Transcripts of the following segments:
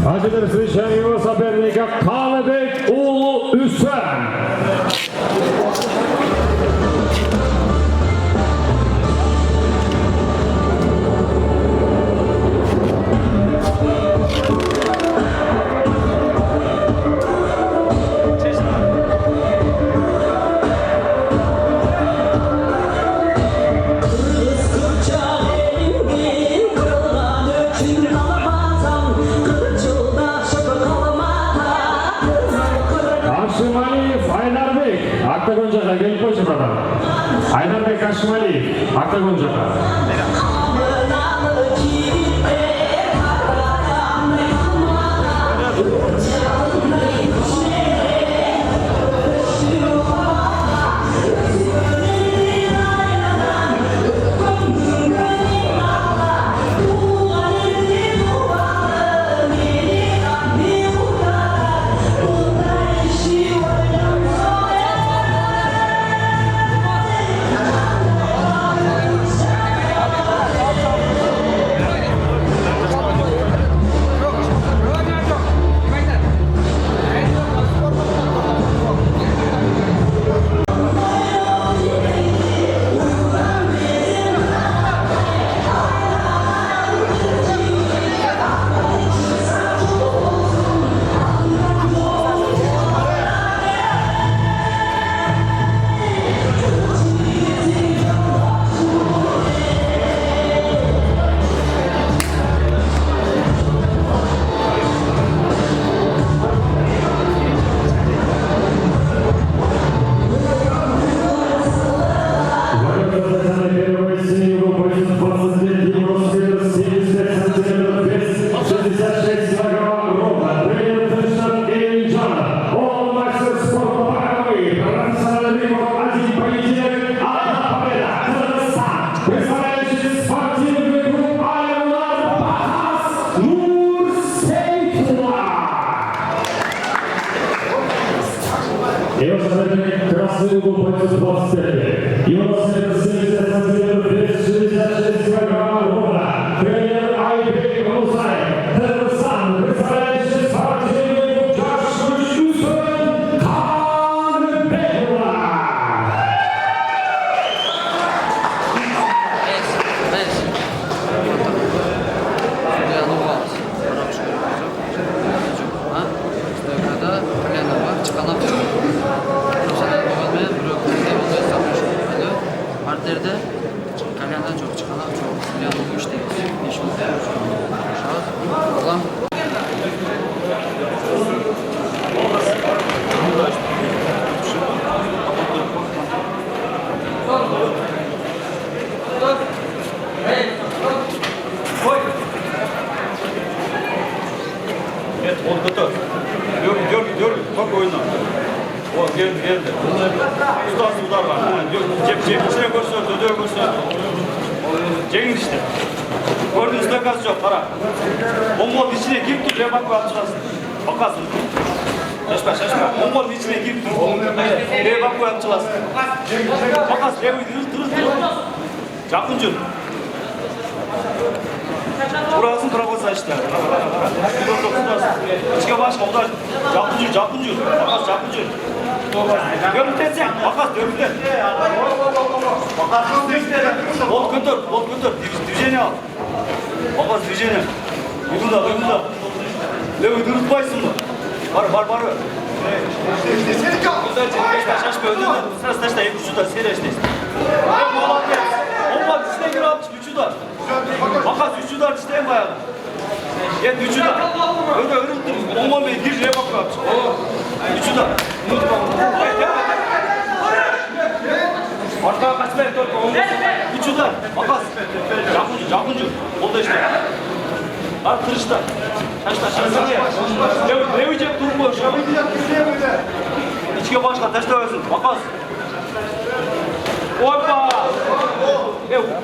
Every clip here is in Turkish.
Acıdır Sıyşen Yuvas Haberli'ye Kanebek Oğlu Üsven. Akta Goncaga gelip koşun burada. Aydar Bey Kaşmali, Akta Goncaga. Krasny ugł po Polsce. Jonas Represyjny Stanowiono Prezydent Rola. Premier Ajbek Gonzaj. Ten sam wyzwalając się z walczymy Czaszkość Usłem Kanebekula. Parterde kalenden çok çıkan çok yanılmış işte yeşil Allah Evet, oldu. Gör, bak oyunu. O geldi. Ustalar var. Cep içine koşuyor, dödüyor koşuyor. Cengiz işte. Gördüğünüz takas yok, para. Mongol içine girip duruyor, bak açılasın. Bakasın. Şaşma. Mongol içine girip duruyor, bak açılasın. Bakas, tırız. Jakıncın. Burasın bırakırsa işte. İçke başka, o da Jakıncın. Bakas, Jakıncın. Görüntesen, bakas dövüldü. Bakas dövüldü. Bol götür. Düzeni al. Bakas düzeni. Uyumda. Levi durutmaysın mı? Var. Seni kal. Şaşma ödünde. Sırası taşta hep uçuda, seyreçteyiz. Hep oğlan gel. Olmaz, içine göre almış, uçuda. Bakas uçuda, içine bayağı. Gel uçuda. Öyle örüntü. Olmaz bey, gireceğe bak almış. Uçuda. Arkaya kaçmayın, uçuda. Bakas. Jakıncı. Oldu işte. Kırışta. Taşta. Levi cep durmuyor. İçke başka taşta versin. Bakas. Hoppa.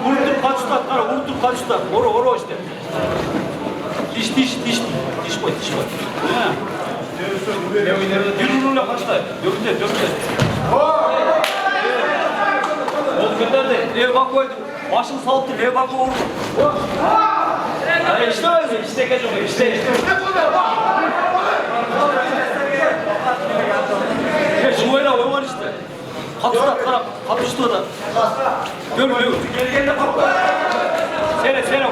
Vurdur kaç usta. Oru işte. Diş koy. Yürürlüğüyle kaçtı. Döktü. Oğlum gönderdi. Leo bak koydu. Başını salttı. Leo bak vurdu. İşte öyle. İşte geç oluyor. İşte. Şumayla oynar işte. Katıştı da. Gör. Gel de bak. Sene.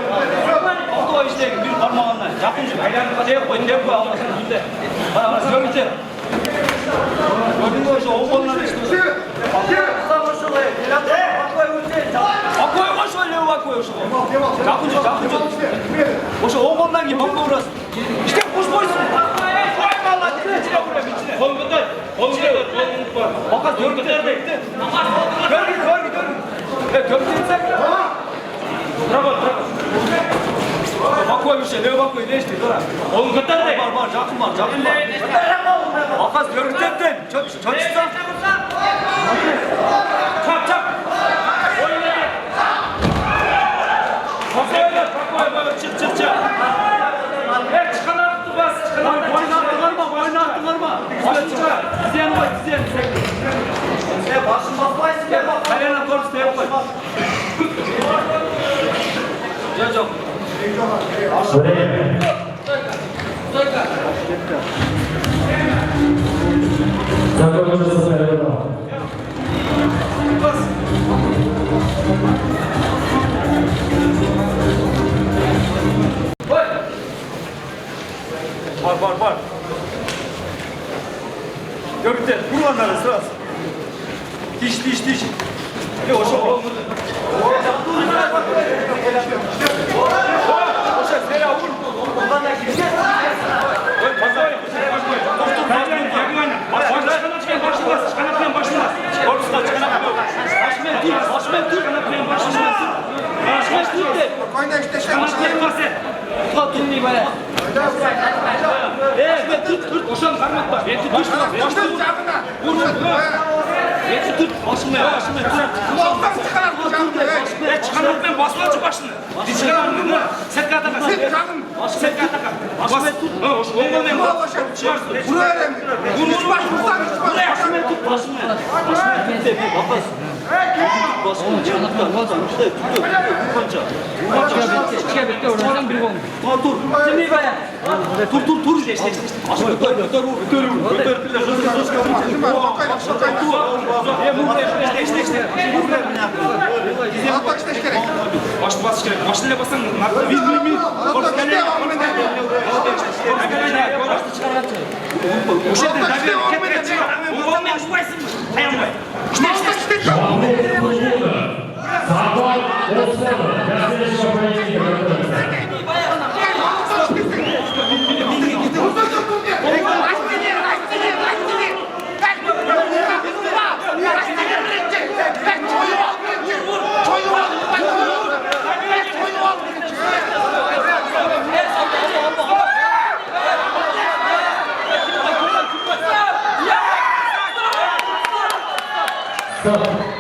Oldu o işte bir parmağınla. Yapınca. Dev koy Allah'ın günde. Bana görünce. Gördün mü o işte o konuları işte. Bakıyor koş öyle bakıyor şu. Yapınca. O şey o konudan gibi bakma orası. İşte kuş boysun. Koyma Allah içine buraya. Kolgundan. Bakas görgü nerede? Görgü. Görgü Bravo. Bakıyor bir şey, ne bakıyor, ne işte, dur. Oğlum kadar değil. Var, yakın var. Bakas görgüden, çok çıksan. Çap. Oyna. Bakıyor, çık. Çıkan attı bas. Boynu attırma. Başınca, diziyen var. Başın basmayız ki. Kalena korkusu da yapmayın. Hocam. Var. Görüntü. Kurbanları sırası. Diş. Yok şu oldu. Çıkarım basmancı başını. Çıkarım mı? Sen kata kal. Sen kata kal. Basma tut. Ondan buraya önemli. Bunu başmırsan buraya başını tut. Basma tut. Bakas. Basma çanaklar. İşte tutuyor. İkiye bitti oradan bir olmuş. Dur. Şimdi baya. Dur. İşte. Basma götür. Bas gerek. Başına basan. Min. Orası gene. Bu şeyden tabii çıkar. Bu olmayan bu vaysın. Dayanmay. İşte. Ahmet Kuzul'da. Sabah Osmanlı. Gazeteci Şampanya'yı gördüm. Stop.